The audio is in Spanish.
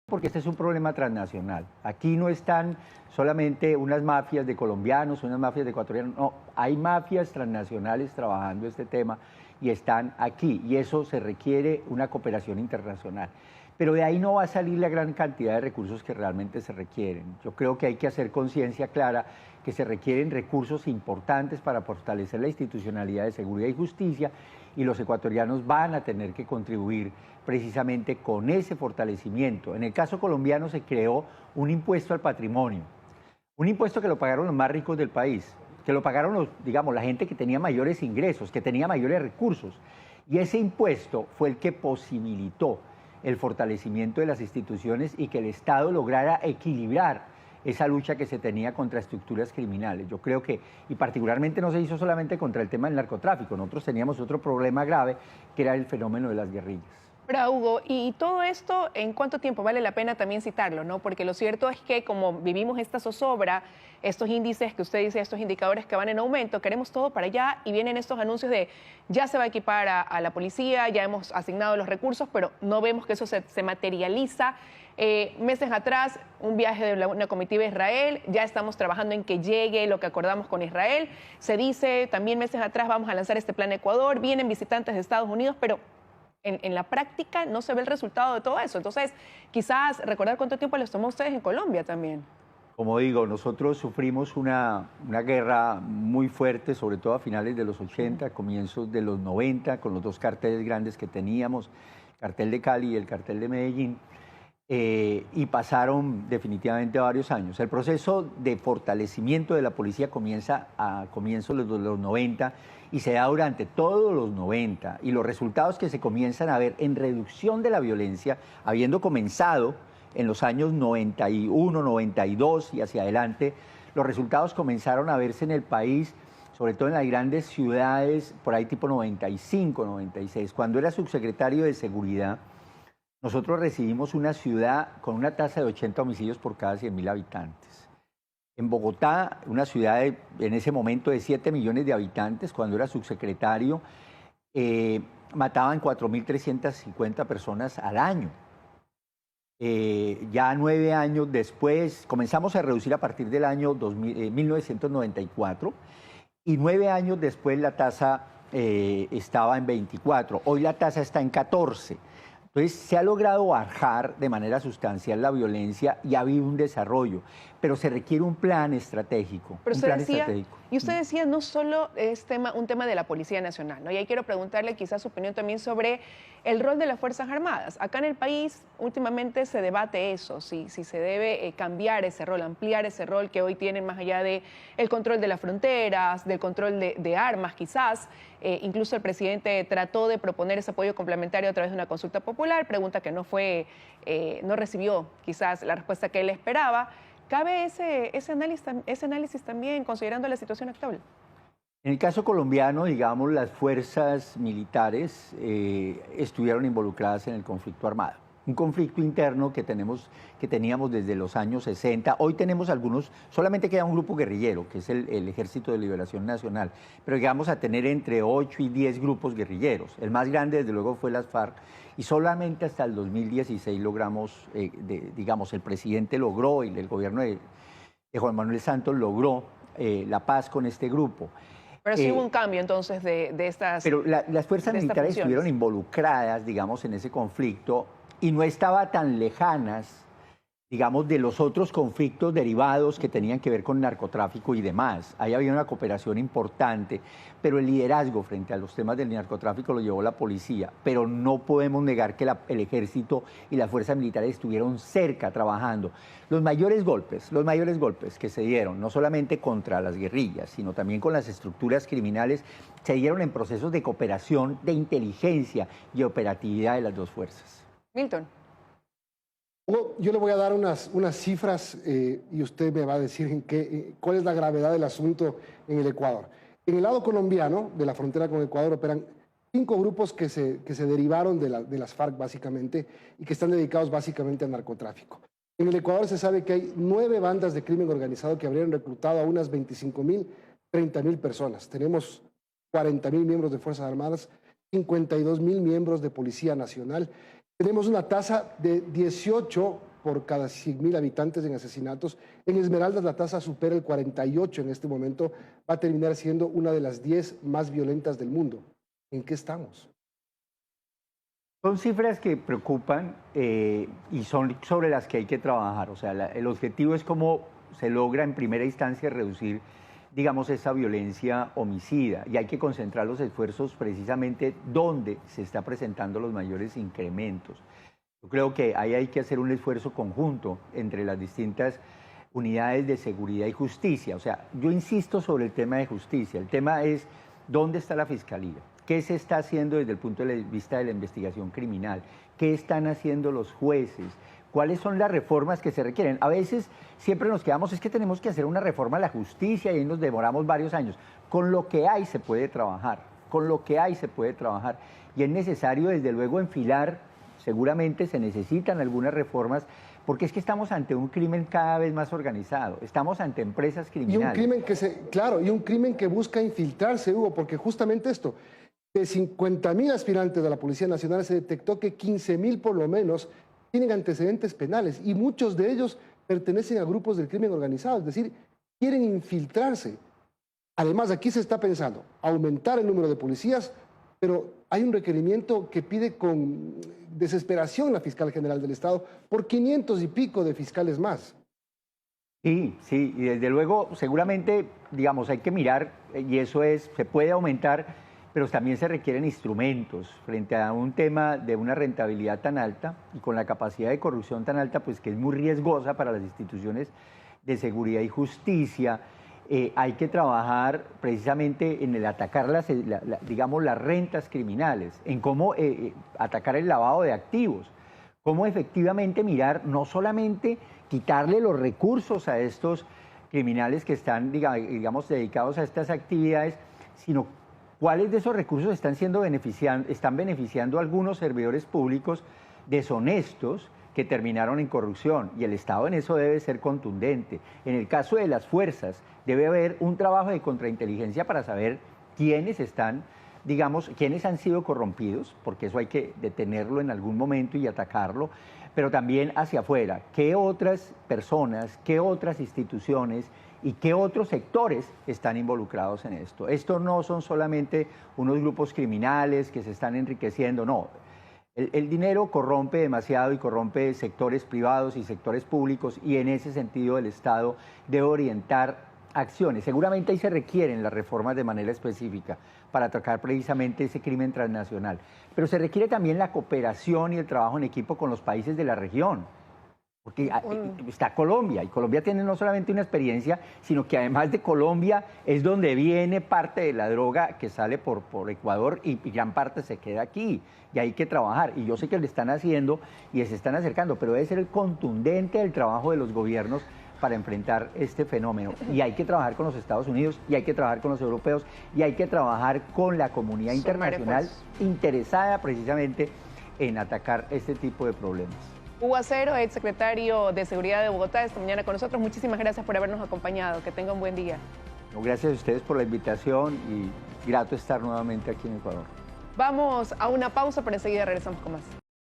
porque este es un problema transnacional. Aquí no están solamente unas mafias de colombianos, unas mafias de ecuatorianos, no, hay mafias transnacionales trabajando este tema y están aquí, y eso se requiere una cooperación internacional. Pero de ahí no va a salir la gran cantidad de recursos que realmente se requieren. Yo creo que hay que hacer conciencia clara que se requieren recursos importantes para fortalecer la institucionalidad de seguridad y justicia, y los ecuatorianos van a tener que contribuir precisamente con ese fortalecimiento. En el caso colombiano se creó un impuesto al patrimonio, un impuesto que lo pagaron los más ricos del país, que lo pagaron digamos, la gente que tenía mayores ingresos, que tenía mayores recursos. Y ese impuesto fue el que posibilitó el fortalecimiento de las instituciones y que el Estado lograra equilibrar esa lucha que se tenía contra estructuras criminales. Yo creo que, y particularmente no se hizo solamente contra el tema del narcotráfico, nosotros teníamos otro problema grave, que era el fenómeno de las guerrillas. Pero Hugo, y todo esto, ¿en cuánto tiempo vale la pena también citarlo, no? Porque lo cierto es que como vivimos esta zozobra, estos índices que usted dice, estos indicadores que van en aumento, queremos todo para allá y vienen estos anuncios de ya se va a equipar a la policía, ya hemos asignado los recursos, pero no vemos que eso se materializa. Meses atrás, un viaje de una comitiva a Israel, ya estamos trabajando en que llegue lo que acordamos con Israel. Se dice también meses atrás vamos a lanzar este plan Ecuador, vienen visitantes de Estados Unidos, pero en la práctica no se ve el resultado de todo eso. Entonces, quizás recordar cuánto tiempo les tomó a ustedes en Colombia también. Como digo, nosotros sufrimos una guerra muy fuerte, sobre todo a finales de los 80, comienzos de los 90, con los dos carteles grandes que teníamos, el cartel de Cali y el cartel de Medellín, y pasaron definitivamente varios años. El proceso de fortalecimiento de la policía comienza a comienzos de los 90 y se da durante todos los 90, y los resultados que se comienzan a ver en reducción de la violencia, habiendo comenzado en los años 91, 92 y hacia adelante, los resultados comenzaron a verse en el país, sobre todo en las grandes ciudades, por ahí tipo 95, 96. Cuando era subsecretario de Seguridad, nosotros recibimos una ciudad con una tasa de 80 homicidios por cada 100.000 habitantes. En Bogotá, una ciudad en ese momento de 7 millones de habitantes, cuando era subsecretario, mataban 4.350 personas al año. Ya 9 años después, comenzamos a reducir a partir del año 1994, y 9 años después la tasa estaba en 24, hoy la tasa está en 14. Entonces se ha logrado bajar de manera sustancial la violencia y ha habido un desarrollo, pero se requiere un plan estratégico. Pero y usted decía, no solo es un tema de la Policía Nacional, ¿no? Y ahí quiero preguntarle quizás su opinión también sobre el rol de las Fuerzas Armadas. Acá en el país últimamente se debate eso, si se debe cambiar ese rol, ampliar ese rol que hoy tienen más allá de el control de las fronteras, del control de armas quizás. Incluso el presidente trató de proponer ese apoyo complementario a través de una consulta popular, pregunta que no recibió quizás la respuesta que él esperaba. ¿Cabe ese análisis también considerando la situación actual? En el caso colombiano, digamos, las fuerzas militares estuvieron involucradas en el conflicto armado. Un conflicto interno que teníamos desde los años 60. Hoy tenemos algunos, solamente queda un grupo guerrillero, que es el Ejército de Liberación Nacional, pero llegamos a tener entre 8 y 10 grupos guerrilleros. El más grande, desde luego, fue las FARC, y solamente hasta el 2016 logramos, digamos, el presidente logró, y el gobierno de Juan Manuel Santos logró la paz con este grupo. Pero sí hubo un cambio entonces de estas Pero las fuerzas militares estuvieron involucradas, digamos, en ese conflicto, y no estaba tan lejanas, digamos, de los otros conflictos derivados que tenían que ver con narcotráfico y demás. Ahí había una cooperación importante, pero el liderazgo frente a los temas del narcotráfico lo llevó la policía. Pero no podemos negar que el ejército y las fuerzas militares estuvieron cerca trabajando. Los mayores golpes que se dieron, no solamente contra las guerrillas, sino también con las estructuras criminales, se dieron en procesos de cooperación, de inteligencia y operatividad de las dos fuerzas. Milton. Yo le voy a dar unas cifras y usted me va a decir cuál es la gravedad del asunto en el Ecuador. En el lado colombiano, de la frontera con Ecuador, operan 5 grupos que se derivaron de las FARC básicamente y que están dedicados básicamente al narcotráfico. En el Ecuador se sabe que hay 9 bandas de crimen organizado que habrían reclutado a unas 25.000, 30.000 personas. Tenemos 40.000 miembros de Fuerzas Armadas, 52.000 miembros de Policía Nacional. Tenemos una tasa de 18 por cada 100.000 habitantes en asesinatos. En Esmeraldas la tasa supera el 48 en este momento. Va a terminar siendo una de las 10 más violentas del mundo. ¿En qué estamos? Son cifras que preocupan y son sobre las que hay que trabajar. O sea, el objetivo es cómo se logra en primera instancia reducir, digamos, esa violencia homicida, y hay que concentrar los esfuerzos precisamente donde se está presentando los mayores incrementos. Yo creo que ahí hay que hacer un esfuerzo conjunto entre las distintas unidades de seguridad y justicia. O sea, yo insisto sobre el tema de justicia. El tema es dónde está la fiscalía, qué se está haciendo desde el punto de vista de la investigación criminal, qué están haciendo los jueces, cuáles son las reformas que se requieren. A veces siempre nos quedamos, es que tenemos que hacer una reforma a la justicia y ahí nos demoramos varios años. Con lo que hay se puede trabajar, con lo que hay se puede trabajar. Y es necesario, desde luego, enfilar, seguramente se necesitan algunas reformas, porque es que estamos ante un crimen cada vez más organizado, estamos ante empresas criminales. Y un crimen y un crimen que busca infiltrarse, Hugo, porque justamente esto, de 50.000 aspirantes de la Policía Nacional se detectó que 15.000 por lo menos tienen antecedentes penales y muchos de ellos pertenecen a grupos del crimen organizado, es decir, quieren infiltrarse. Además, aquí se está pensando aumentar el número de policías, pero hay un requerimiento que pide con desesperación la fiscal general del Estado por 500 y pico de fiscales más. Sí, sí, y desde luego seguramente, digamos, hay que mirar, y eso es, se puede aumentar, pero también se requieren instrumentos frente a un tema de una rentabilidad tan alta y con la capacidad de corrupción tan alta, pues que es muy riesgosa para las instituciones de seguridad y justicia. Hay que trabajar precisamente en el atacar digamos, las rentas criminales, en cómo atacar el lavado de activos, cómo efectivamente mirar, no solamente quitarle los recursos a estos criminales que están, digamos, dedicados a estas actividades, sino cuáles de esos recursos están beneficiando a algunos servidores públicos deshonestos que terminaron en corrupción, y el Estado en eso debe ser contundente. En el caso de las fuerzas, debe haber un trabajo de contrainteligencia para saber quiénes están, digamos, quiénes han sido corrompidos, porque eso hay que detenerlo en algún momento y atacarlo, pero también hacia afuera, qué otras personas, qué otras instituciones y qué otros sectores están involucrados en esto. Esto no son solamente unos grupos criminales que se están enriqueciendo, no. El dinero corrompe demasiado y corrompe sectores privados y sectores públicos, y en ese sentido el Estado debe orientar acciones. Seguramente ahí se requieren las reformas de manera específica para atacar precisamente ese crimen transnacional, pero se requiere también la cooperación y el trabajo en equipo con los países de la región. Porque está Colombia, y Colombia tiene no solamente una experiencia, sino que además de Colombia es donde viene parte de la droga que sale por Ecuador, y gran parte se queda aquí, y hay que trabajar. Y yo sé que lo están haciendo y se están acercando, pero debe ser el contundente del trabajo de los gobiernos para enfrentar este fenómeno. Y hay que trabajar con los Estados Unidos, y hay que trabajar con los europeos, y hay que trabajar con la comunidad internacional interesada precisamente en atacar este tipo de problemas. Hugo Acero, exsecretario de Seguridad de Bogotá, esta mañana con nosotros. Muchísimas gracias por habernos acompañado. Que tenga un buen día. Gracias a ustedes por la invitación y grato estar nuevamente aquí en Ecuador. Vamos a una pausa, pero enseguida regresamos con más.